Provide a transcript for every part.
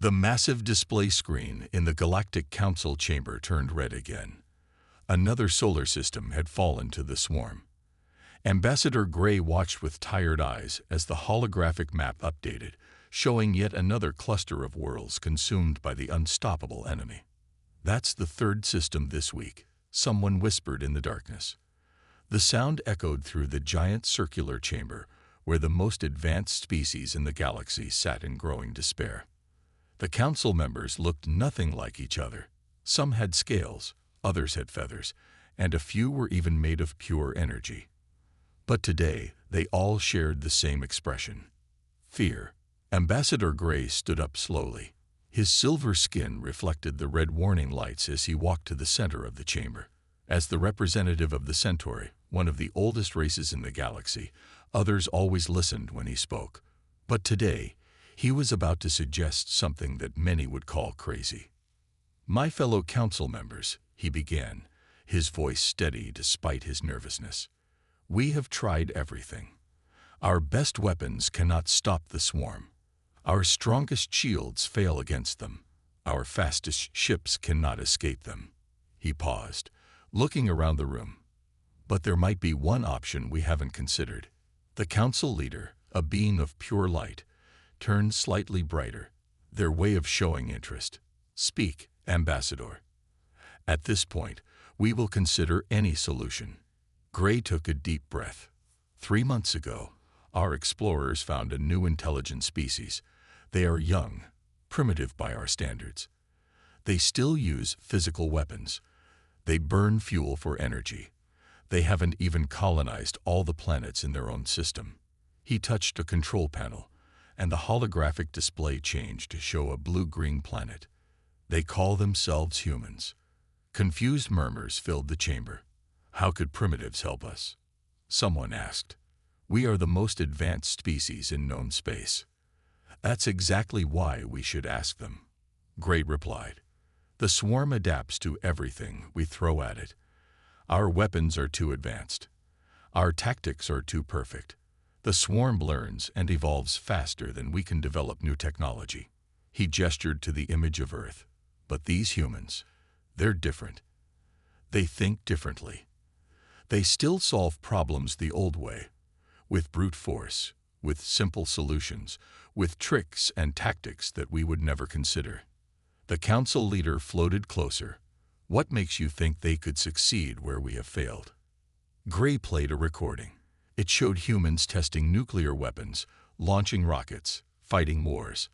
The massive display screen in the Galactic Council chamber turned red again. Another solar system had fallen to the swarm. Ambassador Gray watched with tired eyes as the holographic map updated, showing yet another cluster of worlds consumed by the unstoppable enemy. "That's the third system this week," someone whispered in the darkness. The sound echoed through the giant circular chamber where the most advanced species in the galaxy sat in growing despair. The council members looked nothing like each other. Some had scales, others had feathers, and a few were even made of pure energy. But today, they all shared the same expression: fear. Ambassador Gray stood up slowly. His silver skin reflected the red warning lights as he walked to the center of the chamber. As the representative of the Centauri, one of the oldest races in the galaxy, others always listened when he spoke. But today, he was about to suggest something that many would call crazy. "My fellow council members," he began, his voice steady despite his nervousness, "we have tried everything. Our best weapons cannot stop the swarm. Our strongest shields fail against them. Our fastest ships cannot escape them." He paused, looking around the room. "But there might be one option we haven't considered." The council leader, a being of pure light, turned slightly brighter, their way of showing interest. "Speak, Ambassador. At this point, we will consider any solution." Gray took a deep breath. 3 months ago, our explorers found a new intelligent species. They are young, primitive by our standards. They still use physical weapons. They burn fuel for energy. They haven't even colonized all the planets in their own system. He touched a control panel, and the holographic display changed to show a blue-green planet. "They call themselves humans." Confused murmurs filled the chamber. "How could primitives help us?" someone asked. "We are the most advanced species in known space." "That's exactly why we should ask them," Gray replied. "The swarm adapts to everything we throw at it. Our weapons are too advanced. Our tactics are too perfect. The swarm learns and evolves faster than we can develop new technology." He gestured to the image of Earth. "But these humans, they're different. They think differently. They still solve problems the old way, with brute force, with simple solutions, with tricks and tactics that we would never consider." The council leader floated closer. "What makes you think they could succeed where we have failed?" Gray played a recording. It showed humans testing nuclear weapons, launching rockets, fighting wars.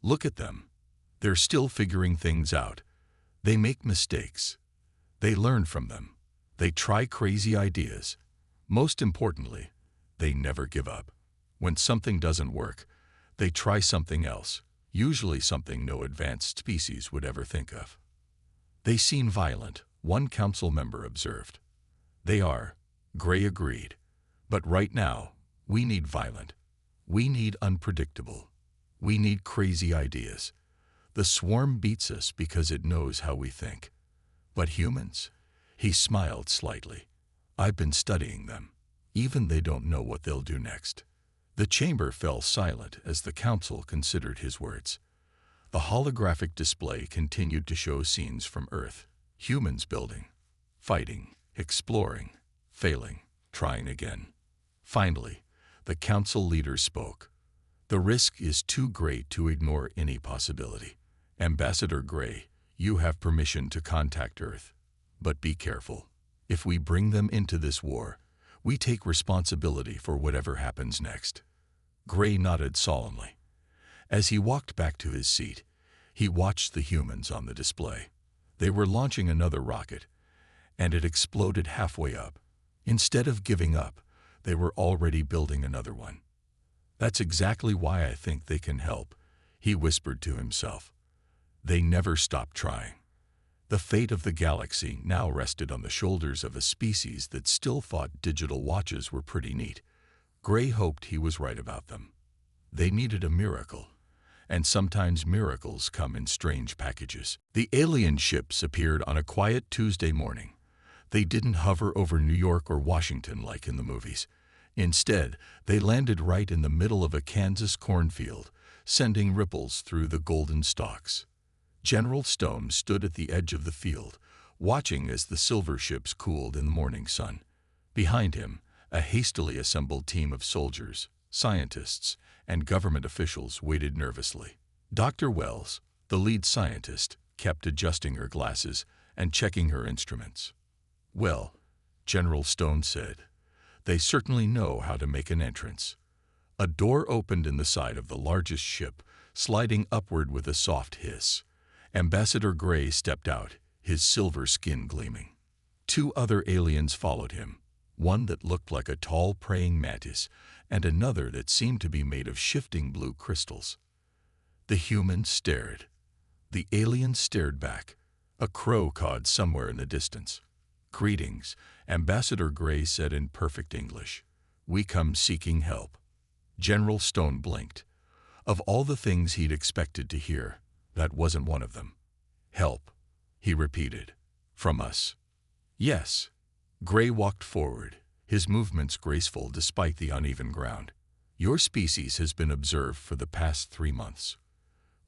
"Look at them. They're still figuring things out. They make mistakes. They learn from them. They try crazy ideas. Most importantly, they never give up. When something doesn't work, they try something else, usually something no advanced species would ever think of." "They seem violent," one council member observed. "They are," Gray agreed. "But right now, we need violent. We need unpredictable. We need crazy ideas. The swarm beats us because it knows how we think. But humans?" He smiled slightly. "I've been studying them. Even they don't know what they'll do next." The chamber fell silent as the council considered his words. The holographic display continued to show scenes from Earth. Humans building, fighting, exploring, failing, trying again. Finally, the council leader spoke. "The risk is too great to ignore any possibility. Ambassador Gray, you have permission to contact Earth. But be careful. If we bring them into this war, we take responsibility for whatever happens next." Gray nodded solemnly. As he walked back to his seat, he watched the humans on the display. They were launching another rocket, and it exploded halfway up. Instead of giving up, they were already building another one. "That's exactly why I think they can help," he whispered to himself. They never stopped trying. The fate of the galaxy now rested on the shoulders of a species that still thought digital watches were pretty neat. Gray hoped he was right about them. They needed a miracle, and sometimes miracles come in strange packages. The alien ships appeared on a quiet Tuesday morning. They didn't hover over New York or Washington like in the movies. Instead, they landed right in the middle of a Kansas cornfield, sending ripples through the golden stalks. General Stone stood at the edge of the field, watching as the silver ships cooled in the morning sun. Behind him, a hastily assembled team of soldiers, scientists, and government officials waited nervously. Dr. Wells, the lead scientist, kept adjusting her glasses and checking her instruments. "Well," General Stone said, "they certainly know how to make an entrance." A door opened in the side of the largest ship, sliding upward with a soft hiss. Ambassador Gray stepped out, his silver skin gleaming. Two other aliens followed him, one that looked like a tall praying mantis and another that seemed to be made of shifting blue crystals. The humans stared. The aliens stared back. A crow cawed somewhere in the distance. "Greetings," Ambassador Gray said in perfect English. "We come seeking help." General Stone blinked. Of all the things he'd expected to hear, that wasn't one of them. "Help," he repeated. "From us." "Yes." Gray walked forward, his movements graceful despite the uneven ground. "Your species has been observed for the past 3 months.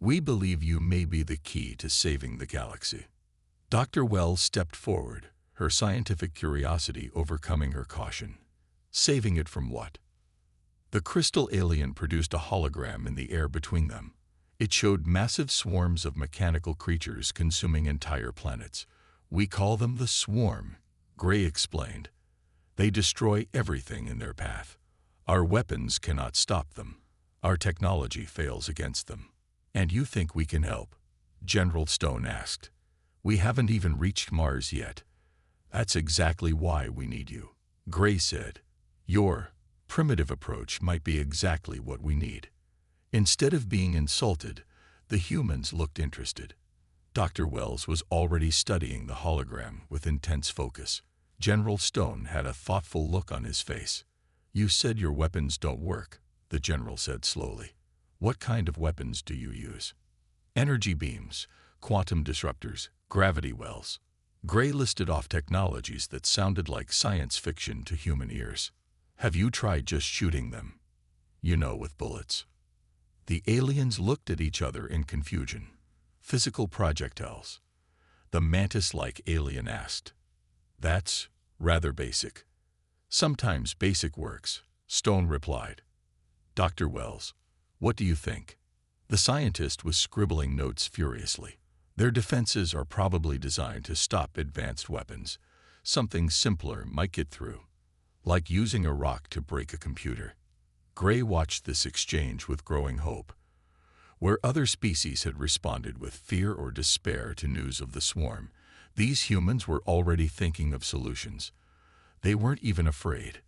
We believe you may be the key to saving the galaxy." Dr. Wells stepped forward, her scientific curiosity overcoming her caution. Saving it from what? The crystal alien produced a hologram in the air between them. It showed massive swarms of mechanical creatures consuming entire planets. "We call them the Swarm," Gray explained. "They destroy everything in their path. Our weapons cannot stop them. Our technology fails against them." "And you think we can help?" General Stone asked. "We haven't even reached Mars yet." "That's exactly why we need you," Gray said. "Your primitive approach might be exactly what we need." Instead of being insulted, the humans looked interested. Dr. Wells was already studying the hologram with intense focus. General Stone had a thoughtful look on his face. "You said your weapons don't work," the general said slowly. "What kind of weapons do you use?" "Energy beams, quantum disruptors, gravity wells." Gray listed off technologies that sounded like science fiction to human ears. "Have you tried just shooting them? You know, with bullets." The aliens looked at each other in confusion. "Physical projectiles?" the mantis-like alien asked. "That's rather basic." "Sometimes basic works," Stone replied. "Dr. Wells, what do you think?" The scientist was scribbling notes furiously. "Their defenses are probably designed to stop advanced weapons. Something simpler might get through, like using a rock to break a computer." Gray watched this exchange with growing hope. Where other species had responded with fear or despair to news of the swarm, these humans were already thinking of solutions. They weren't even afraid.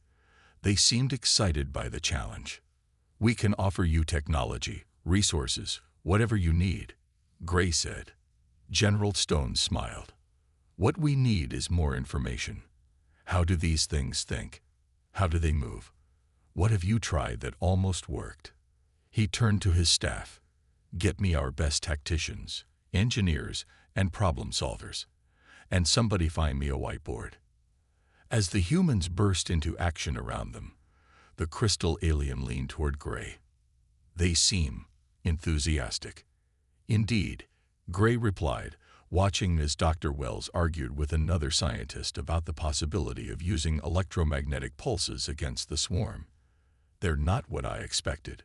They seemed excited by the challenge. "We can offer you technology, resources, whatever you need," Gray said. General Stone smiled. "What we need is more information. How do these things think? How do they move? What have you tried that almost worked?" He turned to his staff. "Get me our best tacticians, engineers, and problem solvers. And somebody find me a whiteboard." As the humans burst into action around them, the crystal alien leaned toward Gray. "They seem enthusiastic." "Indeed," Gray replied, watching as Dr. Wells argued with another scientist about the possibility of using electromagnetic pulses against the swarm. "They're not what I expected."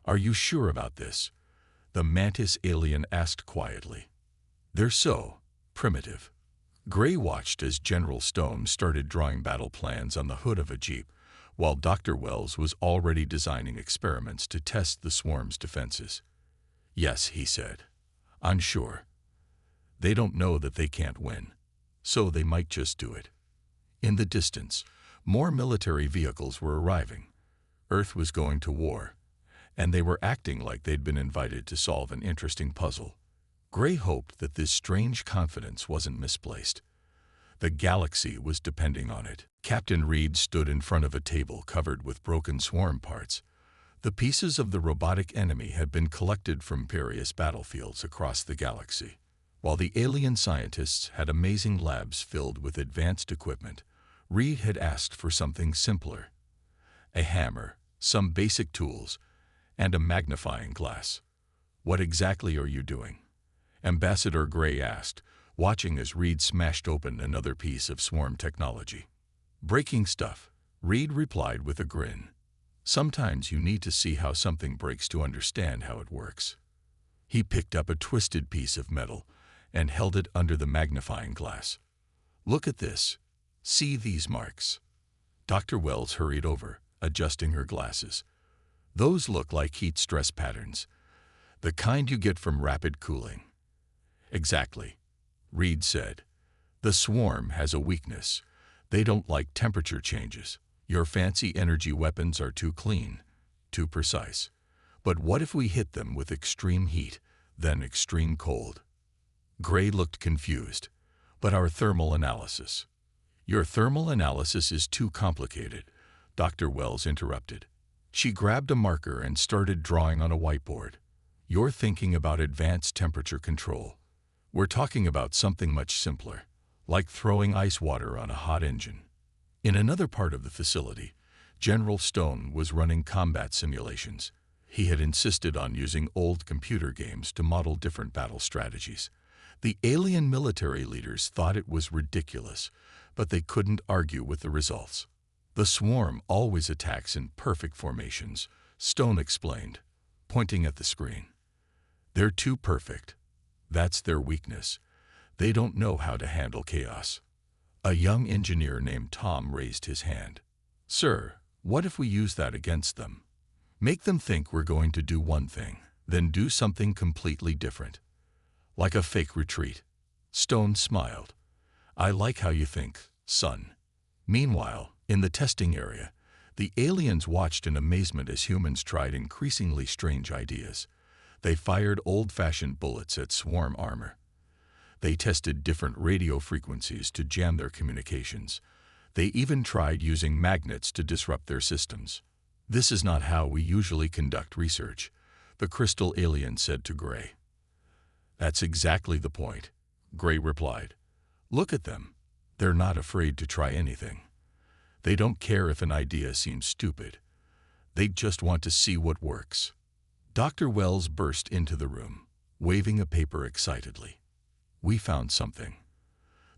"Are you sure about this?" the mantis alien asked quietly. "They're so primitive." Gray watched as General Stone started drawing battle plans on the hood of a jeep, while Dr. Wells was already designing experiments to test the swarm's defenses. "Yes," he said. "I'm sure. They don't know that they can't win, so they might just do it." In the distance, more military vehicles were arriving. Earth was going to war, and they were acting like they'd been invited to solve an interesting puzzle. Gray hoped that this strange confidence wasn't misplaced. The galaxy was depending on it. Captain Reed stood in front of a table covered with broken swarm parts. The pieces of the robotic enemy had been collected from various battlefields across the galaxy. While the alien scientists had amazing labs filled with advanced equipment, Reed had asked for something simpler: a hammer, some basic tools, and a magnifying glass. "What exactly are you doing?" Ambassador Gray asked, watching as Reed smashed open another piece of swarm technology. "Breaking stuff," Reed replied with a grin. "Sometimes you need to see how something breaks to understand how it works." He picked up a twisted piece of metal and held it under the magnifying glass. "Look at this. See these marks?" Dr. Wells hurried over, adjusting her glasses. "Those look like heat stress patterns, the kind you get from rapid cooling." "Exactly," Reed said. "The swarm has a weakness. They don't like temperature changes. Your fancy energy weapons are too clean, too precise. But what if we hit them with extreme heat, then extreme cold?" Gray looked confused. "But our thermal analysis—" "Your thermal analysis is too complicated," Dr. Wells interrupted. She grabbed a marker and started drawing on a whiteboard. "You're thinking about advanced temperature control. We're talking about something much simpler, like throwing ice water on a hot engine." In another part of the facility, General Stone was running combat simulations. He had insisted on using old computer games to model different battle strategies. The alien military leaders thought it was ridiculous, but they couldn't argue with the results. "The swarm always attacks in perfect formations," Stone explained, pointing at the screen. "They're too perfect. That's their weakness. They don't know how to handle chaos." A young engineer named Tom raised his hand. "Sir, what if we use that against them? Make them think we're going to do one thing, then do something completely different. Like a fake retreat." Stone smiled. "I like how you think, son." Meanwhile, in the testing area, the aliens watched in amazement as humans tried increasingly strange ideas. They fired old-fashioned bullets at swarm armor. They tested different radio frequencies to jam their communications. They even tried using magnets to disrupt their systems. "This is not how we usually conduct research," the crystal alien said to Gray. "That's exactly the point," Gray replied. "Look at them. They're not afraid to try anything. They don't care if an idea seems stupid. They just want to see what works." Dr. Wells burst into the room, waving a paper excitedly. "We found something.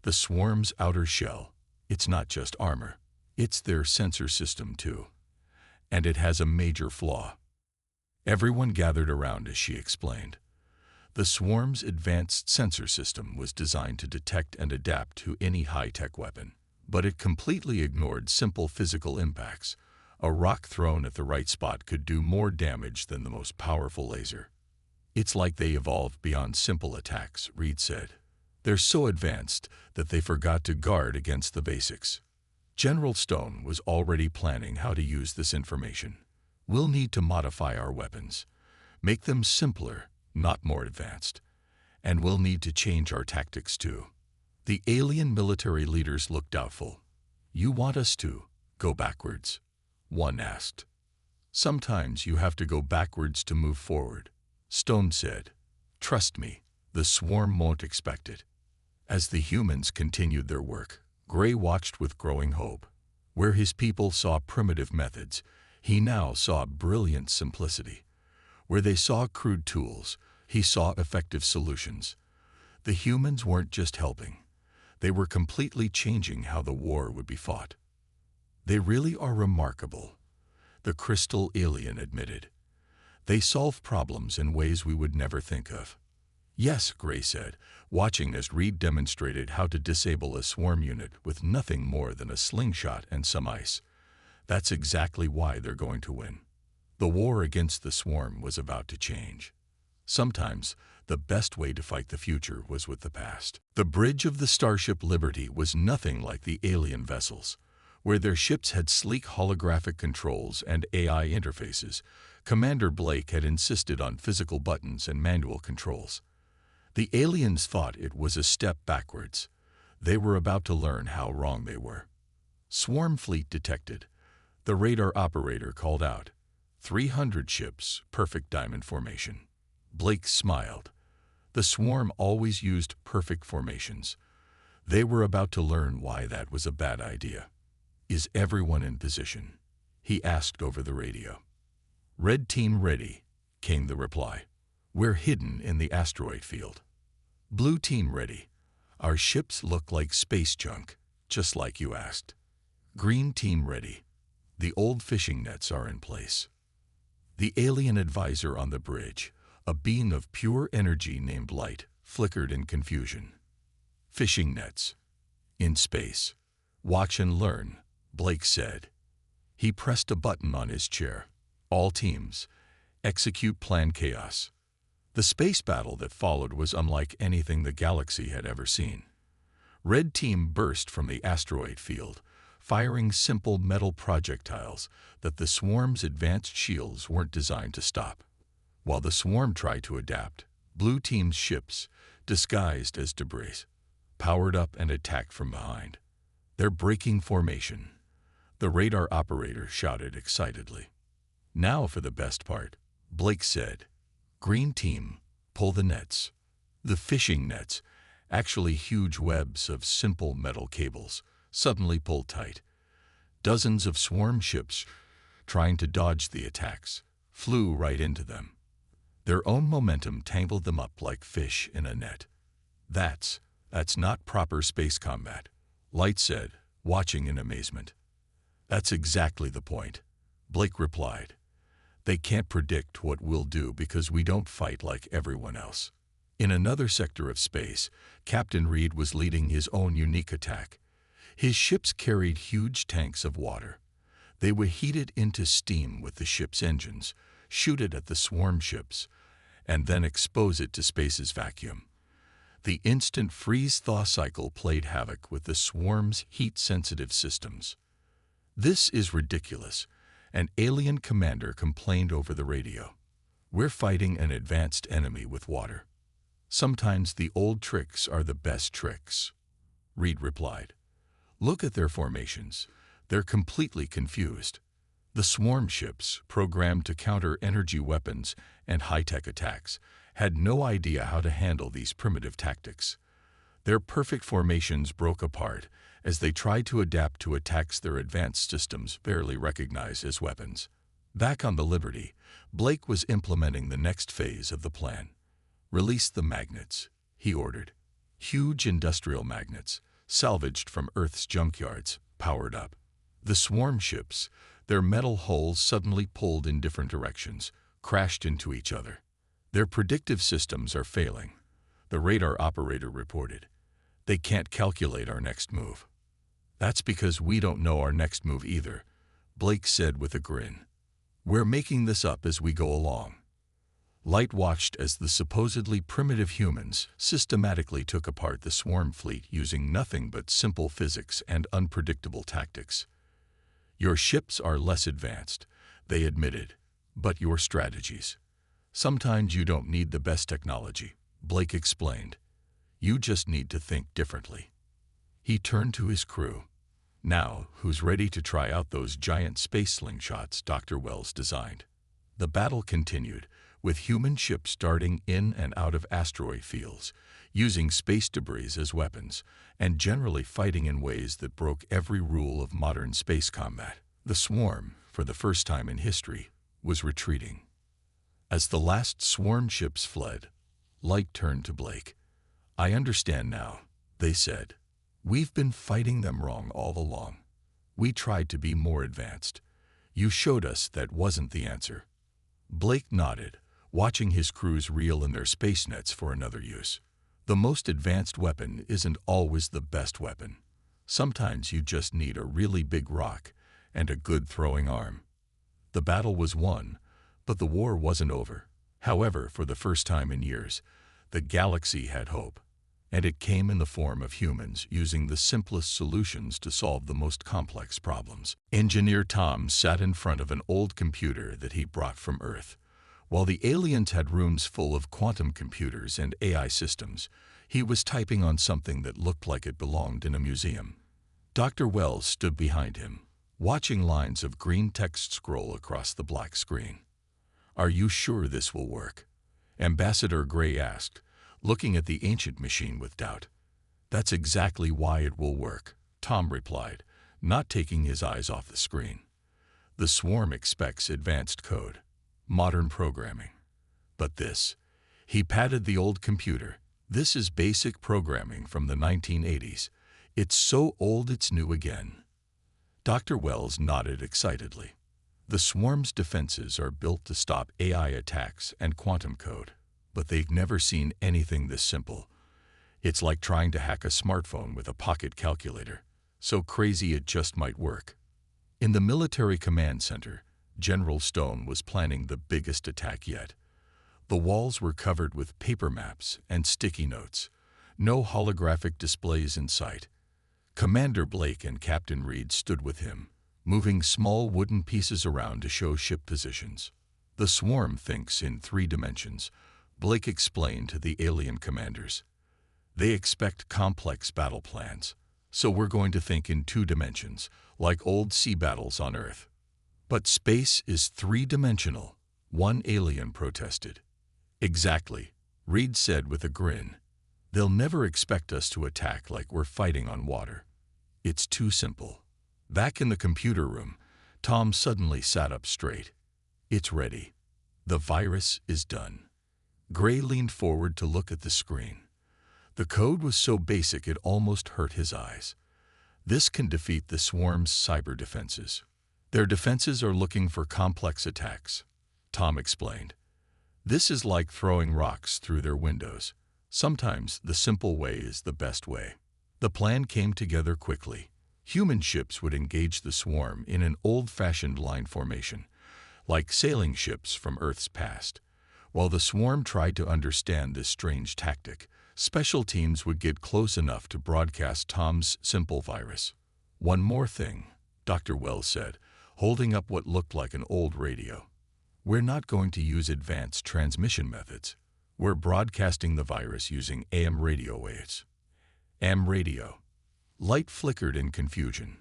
The swarm's outer shell. It's not just armor. It's their sensor system, too. And it has a major flaw." Everyone gathered around as she explained. The swarm's advanced sensor system was designed to detect and adapt to any high-tech weapon, but it completely ignored simple physical impacts. A rock thrown at the right spot could do more damage than the most powerful laser. "It's like they evolved beyond simple attacks," Reed said. "They're so advanced that they forgot to guard against the basics." General Stone was already planning how to use this information. "We'll need to modify our weapons, make them simpler, not more advanced. And we'll need to change our tactics too." The alien military leaders looked doubtful. "You want us to go backwards?" one asked. "Sometimes you have to go backwards to move forward," Stone said. "Trust me, the swarm won't expect it." As the humans continued their work, Gray watched with growing hope. Where his people saw primitive methods, he now saw brilliant simplicity. Where they saw crude tools, he saw effective solutions. The humans weren't just helping. They were completely changing how the war would be fought. "They really are remarkable," the crystal alien admitted. "They solve problems in ways we would never think of." "Yes," Gray said, watching as Reed demonstrated how to disable a swarm unit with nothing more than a slingshot and some ice. "That's exactly why they're going to win." The war against the swarm was about to change. Sometimes, the best way to fight the future was with the past. The bridge of the Starship Liberty was nothing like the alien vessels. Where their ships had sleek holographic controls and AI interfaces, Commander Blake had insisted on physical buttons and manual controls. The aliens thought it was a step backwards. They were about to learn how wrong they were. Swarm fleet detected. The radar operator called out, 300 ships, perfect diamond formation." Blake smiled. The swarm always used perfect formations. They were about to learn why that was a bad idea. "Is everyone in position?" he asked over the radio. "Red team ready," came the reply. We're hidden in the asteroid field. Blue team ready. Our ships look like space junk, just like you asked. Green team ready. The old fishing nets are in place. The alien advisor on the bridge, a being of pure energy named Light, flickered in confusion. Fishing nets. In space. Watch and learn, Blake said. He pressed a button on his chair. All teams, execute Plan Chaos. The space battle that followed was unlike anything the galaxy had ever seen. Red team burst from the asteroid field, firing simple metal projectiles that the swarm's advanced shields weren't designed to stop. While the swarm tried to adapt, blue team's ships, disguised as debris, powered up and attacked from behind. They're breaking formation, the radar operator shouted excitedly. Now for the best part, Blake said. Green team, pull the nets. The fishing nets, actually huge webs of simple metal cables, suddenly pulled tight. Dozens of swarm ships, trying to dodge the attacks, flew right into them. Their own momentum tangled them up like fish in a net. That's not proper space combat, Light said, watching in amazement. That's exactly the point, Blake replied. They can't predict what we'll do because we don't fight like everyone else. In another sector of space, Captain Reed was leading his own unique attack. His ships carried huge tanks of water. They would heat it into steam with the ship's engines, shoot it at the swarm ships, and then expose it to space's vacuum. The instant freeze-thaw cycle played havoc with the swarm's heat-sensitive systems. This is ridiculous, an alien commander complained over the radio. We're fighting an advanced enemy with water. Sometimes the old tricks are the best tricks, Reed replied. Look at their formations. They're completely confused. The swarm ships, programmed to counter energy weapons and high-tech attacks, had no idea how to handle these primitive tactics. Their perfect formations broke apart as they tried to adapt to attacks their advanced systems barely recognized as weapons. Back on the Liberty, Blake was implementing the next phase of the plan. Release the magnets, he ordered. Huge industrial magnets, salvaged from Earth's junkyards, powered up. The swarm ships, their metal hulls suddenly pulled in different directions, crashed into each other. Their predictive systems are failing, the radar operator reported. They can't calculate our next move. That's because we don't know our next move either, Blake said with a grin. We're making this up as we go along. Light watched as the supposedly primitive humans systematically took apart the swarm fleet using nothing but simple physics and unpredictable tactics. Your ships are less advanced, they admitted, but your strategies. Sometimes you don't need the best technology, Blake explained. You just need to think differently. He turned to his crew. Now, who's ready to try out those giant space slingshots Dr. Wells designed? The battle continued, with human ships darting in and out of asteroid fields, using space debris as weapons, and generally fighting in ways that broke every rule of modern space combat. The swarm, for the first time in history, was retreating. As the last swarm ships fled, Light turned to Blake. I understand now, they said. We've been fighting them wrong all along. We tried to be more advanced. You showed us that wasn't the answer. Blake nodded, watching his crews reel in their space nets for another use. The most advanced weapon isn't always the best weapon. Sometimes you just need a really big rock and a good throwing arm. The battle was won, but the war wasn't over. However, for the first time in years, the galaxy had hope, and it came in the form of humans using the simplest solutions to solve the most complex problems. Engineer Tom sat in front of an old computer that he brought from Earth. While the aliens had rooms full of quantum computers and AI systems, he was typing on something that looked like it belonged in a museum. Dr. Wells stood behind him, watching lines of green text scroll across the black screen. Are you sure this will work? Ambassador Gray asked, looking at the ancient machine with doubt. That's exactly why it will work, Tom replied, not taking his eyes off the screen. The swarm expects advanced code, modern programming. But this, He patted the old computer. This is basic programming from the 1980s. It's so old it's new again. Dr. Wells nodded excitedly. The swarm's defenses are built to stop AI attacks and quantum code, but they've never seen anything this simple. It's like trying to hack a smartphone with a pocket calculator, so crazy it just might work. In the military command center, General Stone was planning the biggest attack yet. The walls were covered with paper maps and sticky notes. No holographic displays in sight. Commander Blake and Captain Reed stood with him, moving small wooden pieces around to show ship positions. The swarm thinks in 3 dimensions, Blake explained to the alien commanders. They expect complex battle plans, so we're going to think in 2 dimensions, like old sea battles on Earth. But space is 3-dimensional, one alien protested. Exactly, Reed said with a grin. They'll never expect us to attack like we're fighting on water. It's too simple. Back in the computer room, Tom suddenly sat up straight. It's ready. The virus is done. Gray leaned forward to look at the screen. The code was so basic it almost hurt his eyes. This can defeat the swarm's cyber defenses. Their defenses are looking for complex attacks, Tom explained. This is like throwing rocks through their windows. Sometimes the simple way is the best way. The plan came together quickly. Human ships would engage the swarm in an old-fashioned line formation, like sailing ships from Earth's past. While the swarm tried to understand this strange tactic, special teams would get close enough to broadcast Tom's simple virus. One more thing, Dr. Wells said, holding up what looked like an old radio. We're not going to use advanced transmission methods. We're broadcasting the virus using AM radio waves. AM radio. Light flickered in confusion.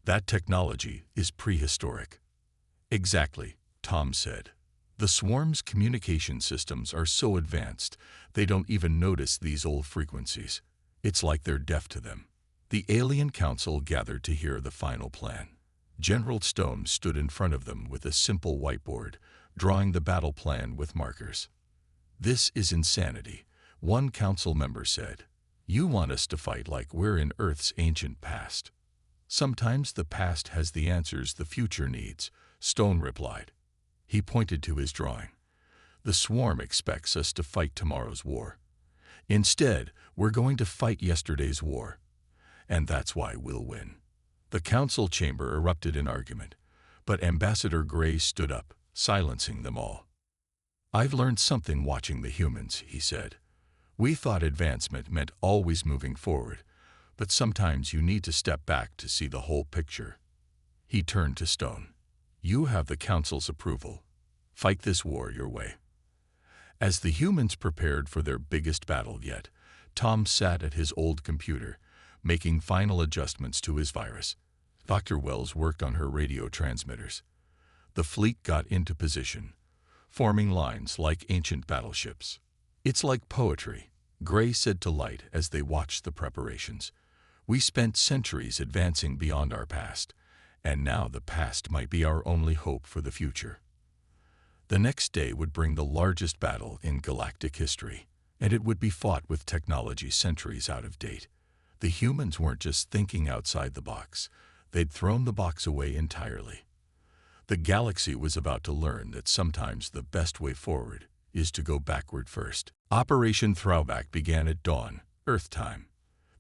That technology is prehistoric. Exactly, Tom said. The swarm's communication systems are so advanced, they don't even notice these old frequencies. It's like they're deaf to them. The alien council gathered to hear the final plan. General Stone stood in front of them with a simple whiteboard, drawing the battle plan with markers. This is insanity, one council member said. You want us to fight like we're in Earth's ancient past. Sometimes the past has the answers the future needs, Stone replied. He pointed to his drawing. The swarm expects us to fight tomorrow's war. Instead, we're going to fight yesterday's war. And that's why we'll win. The council chamber erupted in argument, but Ambassador Gray stood up, silencing them all. I've learned something watching the humans, he said. We thought advancement meant always moving forward, but sometimes you need to step back to see the whole picture. He turned to Stone. You have the council's approval. Fight this war your way. As the humans prepared for their biggest battle yet, Tom sat at his old computer, making final adjustments to his virus. Dr. Wells worked on her radio transmitters. The fleet got into position, forming lines like ancient battleships. It's like poetry, Gray said to Light as they watched the preparations. We spent centuries advancing beyond our past, and now the past might be our only hope for the future. The next day would bring the largest battle in galactic history, and it would be fought with technology centuries out of date. The humans weren't just thinking outside the box. They'd thrown the box away entirely. The galaxy was about to learn that sometimes the best way forward is to go backward first. Operation Throwback began at dawn, Earth time.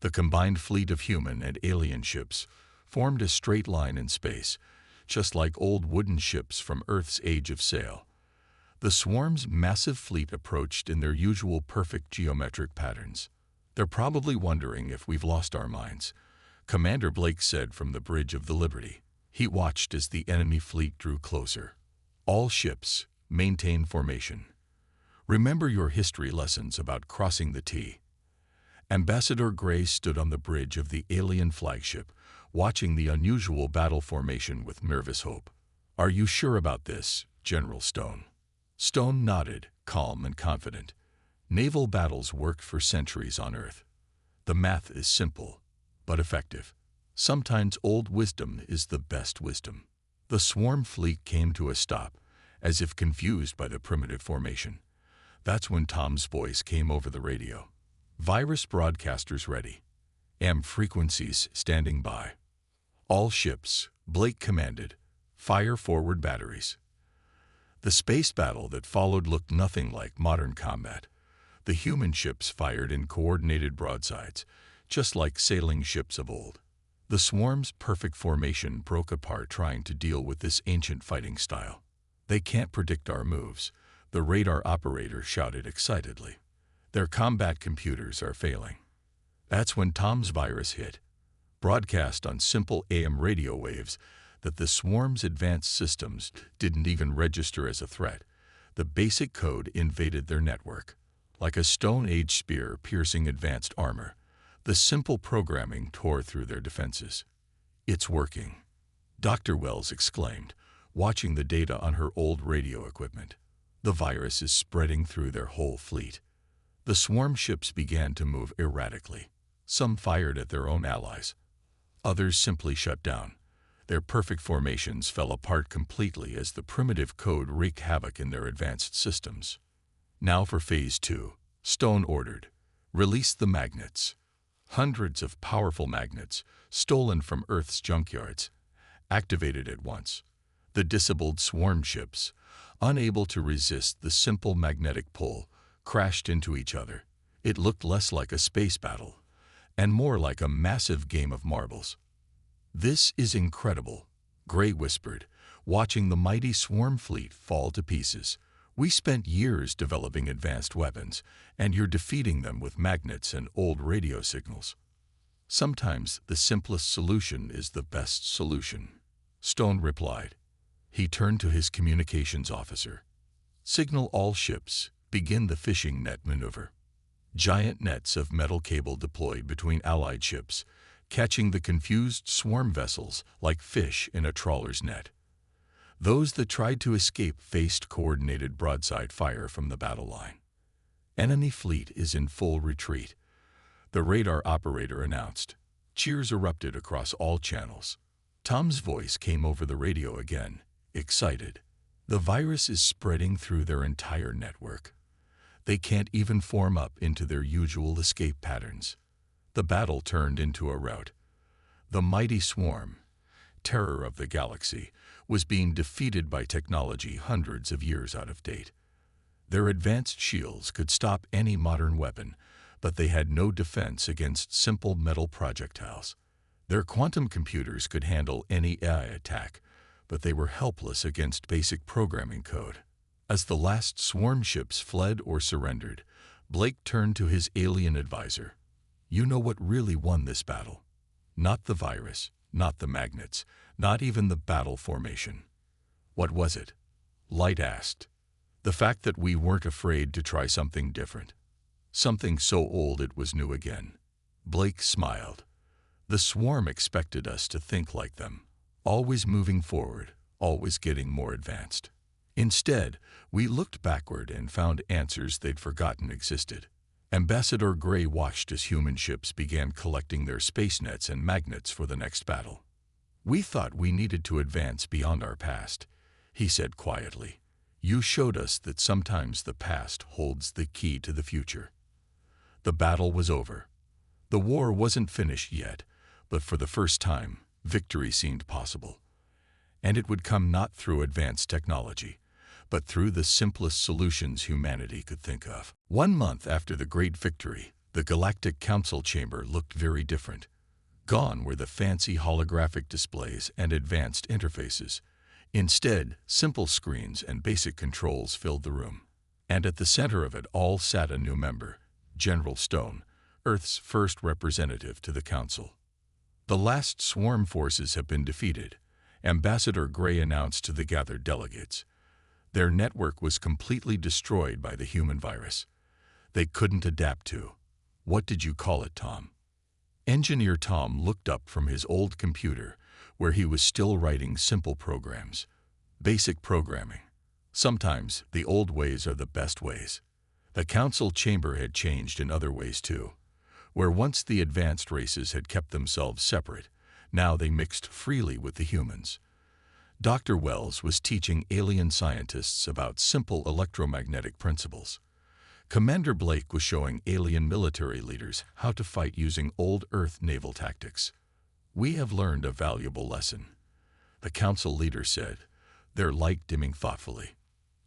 The combined fleet of human and alien ships formed a straight line in space, just like old wooden ships from Earth's age of sail. The swarm's massive fleet approached in their usual perfect geometric patterns. They're probably wondering if we've lost our minds, Commander Blake said from the bridge of the Liberty. He watched as the enemy fleet drew closer. All ships, maintain formation. Remember your history lessons about crossing the T. Ambassador Gray stood on the bridge of the alien flagship, watching the unusual battle formation with nervous hope. Are you sure about this, General Stone? Stone nodded, calm and confident. Naval battles worked for centuries on Earth. The math is simple, but effective. Sometimes old wisdom is the best wisdom. The swarm fleet came to a stop, as if confused by the primitive formation. That's when Tom's voice came over the radio. Virus broadcasters ready. AM frequencies standing by. All ships, Blake commanded, fire forward batteries. The space battle that followed looked nothing like modern combat. The human ships fired in coordinated broadsides, just like sailing ships of old. The swarm's perfect formation broke apart trying to deal with this ancient fighting style. They can't predict our moves, the radar operator shouted excitedly. Their combat computers are failing. That's when Tom's virus hit, broadcast on simple AM radio waves that the swarm's advanced systems didn't even register as a threat. The basic code invaded their network. Like a Stone Age spear piercing advanced armor, the simple programming tore through their defenses. It's working, Dr. Wells exclaimed, watching the data on her old radio equipment. The virus is spreading through their whole fleet. The swarm ships began to move erratically. Some fired at their own allies. Others simply shut down. Their perfect formations fell apart completely as the primitive code wreaked havoc in their advanced systems. Now for Phase 2, Stone ordered. Release the magnets. Hundreds of powerful magnets, stolen from Earth's junkyards, activated at once. The disabled swarm ships, unable to resist the simple magnetic pull, crashed into each other. It looked less like a space battle, and more like a massive game of marbles. "This is incredible," Gray whispered, watching the mighty swarm fleet fall to pieces. "We spent years developing advanced weapons, and you're defeating them with magnets and old radio signals." "Sometimes the simplest solution is the best solution," Stone replied. He turned to his communications officer. "Signal all ships, begin the fishing net maneuver." Giant nets of metal cable deployed between Allied ships, catching the confused swarm vessels like fish in a trawler's net. Those that tried to escape faced coordinated broadside fire from the battle line. "Enemy fleet is in full retreat," the radar operator announced. Cheers erupted across all channels. Tom's voice came over the radio again, excited. "The virus is spreading through their entire network. They can't even form up into their usual escape patterns." The battle turned into a rout. The mighty swarm, terror of the galaxy, was being defeated by technology hundreds of years out of date. Their advanced shields could stop any modern weapon, but they had no defense against simple metal projectiles. Their quantum computers could handle any AI attack, but they were helpless against basic programming code. As the last swarm ships fled or surrendered, Blake turned to his alien advisor. "You know what really won this battle? Not the virus, not the magnets, not even the battle formation." "What was it?" Light asked. "The fact that we weren't afraid to try something different. Something so old it was new again." Blake smiled. "The swarm expected us to think like them, always moving forward, always getting more advanced. Instead, we looked backward and found answers they'd forgotten existed." Ambassador Gray watched as human ships began collecting their space nets and magnets for the next battle. "We thought we needed to advance beyond our past," he said quietly. "You showed us that sometimes the past holds the key to the future." The battle was over. The war wasn't finished yet, but for the first time, victory seemed possible. And it would come not through advanced technology, but through the simplest solutions humanity could think of. 1 month after the great victory, the Galactic Council chamber looked very different. Gone were the fancy holographic displays and advanced interfaces. Instead, simple screens and basic controls filled the room. And at the center of it all sat a new member, General Stone, Earth's first representative to the Council. "The last swarm forces have been defeated," Ambassador Gray announced to the gathered delegates. Their network was completely destroyed by the human virus. They couldn't adapt to. "What did you call it, Tom?" Engineer Tom looked up from his old computer, where he was still writing simple programs. Basic programming. Sometimes the old ways are the best ways. The council chamber had changed in other ways too. Where once the advanced races had kept themselves separate, now they mixed freely with the humans. Dr. Wells was teaching alien scientists about simple electromagnetic principles. Commander Blake was showing alien military leaders how to fight using old Earth naval tactics. "We have learned a valuable lesson," the council leader said, their light dimming thoughtfully.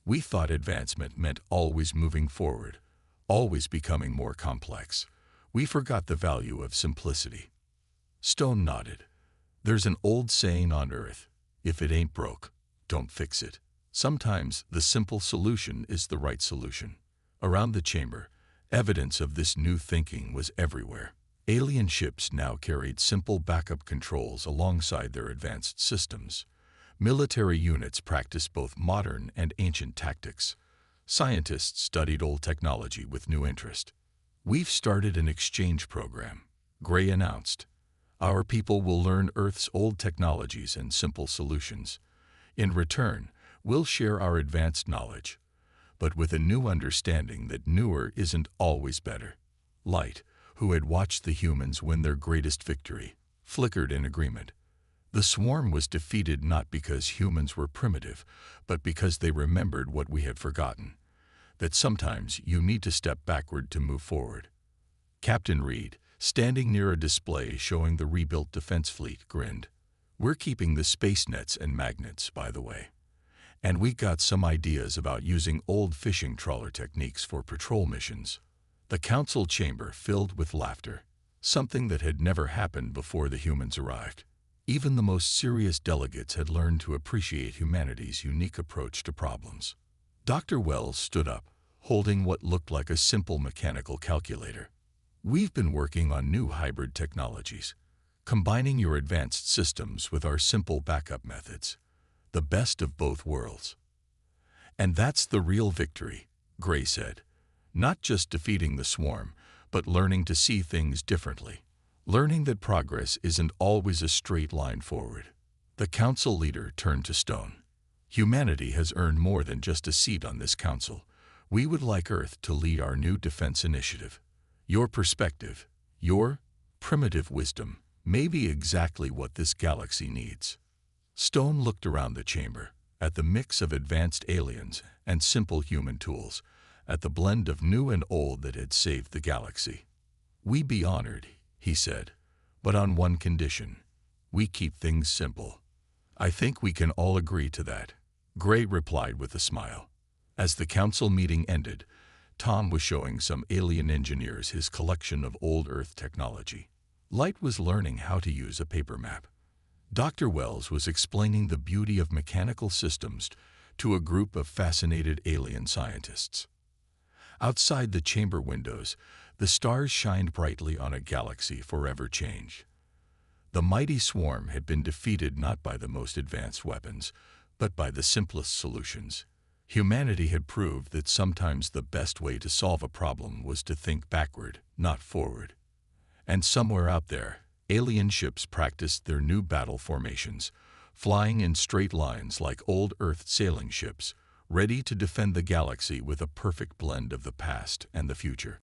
"We thought advancement meant always moving forward, always becoming more complex. We forgot the value of simplicity." Stone nodded. "There's an old saying on Earth, if it ain't broke, don't fix it." Sometimes the simple solution is the right solution. Around the chamber, evidence of this new thinking was everywhere. Alien ships now carried simple backup controls alongside their advanced systems. Military units practiced both modern and ancient tactics. Scientists studied old technology with new interest. "We've started an exchange program," Gray announced. "Our people will learn Earth's old technologies and simple solutions. In return, we'll share our advanced knowledge, but with a new understanding that newer isn't always better." Light, who had watched the humans win their greatest victory, flickered in agreement. The swarm was defeated not because humans were primitive, but because they remembered what we had forgotten, that sometimes you need to step backward to move forward. Captain Reed, standing near a display showing the rebuilt defense fleet, grinned. "We're keeping the space nets and magnets, by the way. And we got some ideas about using old fishing trawler techniques for patrol missions." The council chamber filled with laughter, something that had never happened before the humans arrived. Even the most serious delegates had learned to appreciate humanity's unique approach to problems. Dr. Wells stood up, holding what looked like a simple mechanical calculator. "We've been working on new hybrid technologies, combining your advanced systems with our simple backup methods. The best of both worlds. And that's the real victory," Gray said. "Not just defeating the swarm, but learning to see things differently. Learning that progress isn't always a straight line forward." The council leader turned to Stone. "Humanity has earned more than just a seat on this council. We would like Earth to lead our new defense initiative. Your perspective, your primitive wisdom, may be exactly what this galaxy needs." Stone looked around the chamber, at the mix of advanced aliens and simple human tools, at the blend of new and old that had saved the galaxy. "We'd be honored," he said, "but on one condition. We keep things simple." "I think we can all agree to that," Gray replied with a smile. As the council meeting ended, Tom was showing some alien engineers his collection of old Earth technology. Light was learning how to use a paper map. Dr. Wells was explaining the beauty of mechanical systems to a group of fascinated alien scientists. Outside the chamber windows, the stars shined brightly on a galaxy forever changed. The mighty swarm had been defeated not by the most advanced weapons, but by the simplest solutions. Humanity had proved that sometimes the best way to solve a problem was to think backward, not forward. And somewhere out there, alien ships practiced their new battle formations, flying in straight lines like old Earth sailing ships, ready to defend the galaxy with a perfect blend of the past and the future.